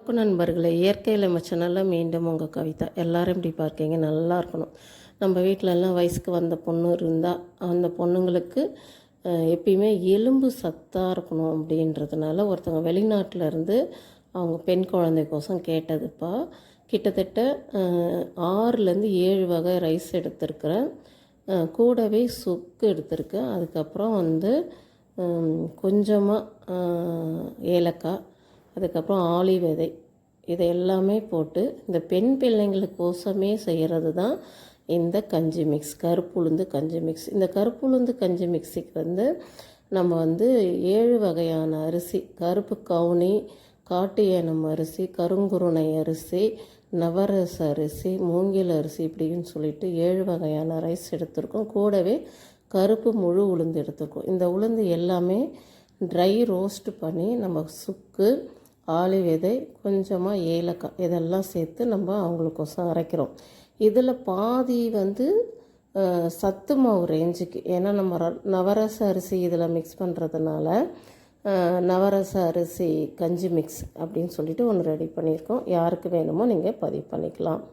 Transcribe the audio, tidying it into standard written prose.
வணக்கம் நண்பர்களே, இயற்கையில் நம்ம சேனலில் மீண்டும் உங்கள் கவிதா. எல்லோரும் எப்படி பார்க்கீங்க? நல்லா இருக்கணும். நம்ம வீட்டிலலாம் வயசுக்கு வந்த பொண்ணு இருந்தால் அந்த பொண்ணுங்களுக்கு எப்பயுமே எலும்பு சத்தாக இருக்கணும் அப்படின்றதுனால ஒருத்தவங்க வெளிநாட்டில் இருந்து அவங்க பெண் குழந்தைக்கோசம் கேட்டதுப்பா. கிட்டத்தட்ட 6லேருந்து 7 வகை ரைஸ் எடுத்திருக்கிறேன். கூடவே சுக்கு எடுத்திருக்கேன். அதுக்கப்புறம் கொஞ்சமாக ஏலக்காய், அதுக்கப்புறம் ஆளி விதை, இதை எல்லாமே போட்டு இந்த பெண் பிள்ளைங்களுக்கோசமே செய்கிறது தான் இந்த கஞ்சி மிக்ஸ், கருப்புளுந்து கஞ்சி மிக்ஸ். இந்த கருப்புளுந்து கஞ்சி மிக்ஸுக்கு நம்ம 7 வகையான அரிசி, கருப்பு கவுனி, காட்டு ஏனம் அரிசி, கருங்குருணை அரிசி, நவரச அரிசி, மூங்கில் அரிசி, இப்படின்னு சொல்லிட்டு 7 வகையான ரைஸ் எடுத்திருக்கோம். கூடவே கருப்பு முழு உளுந்து எடுத்திருக்கோம். இந்த உளுந்து எல்லாமே ட்ரை ரோஸ்ட் பண்ணி நம்ம சுக்கு, ஆளி விதை, கொஞ்சமாக ஏலக்காய் இதெல்லாம் சேர்த்து நம்ம அவங்களுக்கோசம் அரைக்கிறோம். இதில் பாதி சத்து மாவு ரேஞ்சுக்கு, ஏன்னா நம்ம நவரச அரிசி இதில் மிக்ஸ் பண்ணுறதுனால நவரச அரிசி கஞ்சி மிக்ஸ் அப்படின்னு சொல்லிட்டு ஒன்று ரெடி பண்ணியிருக்கோம். யாருக்கு வேணுமோ நீங்கள் பதிவு பண்ணிக்கலாம்.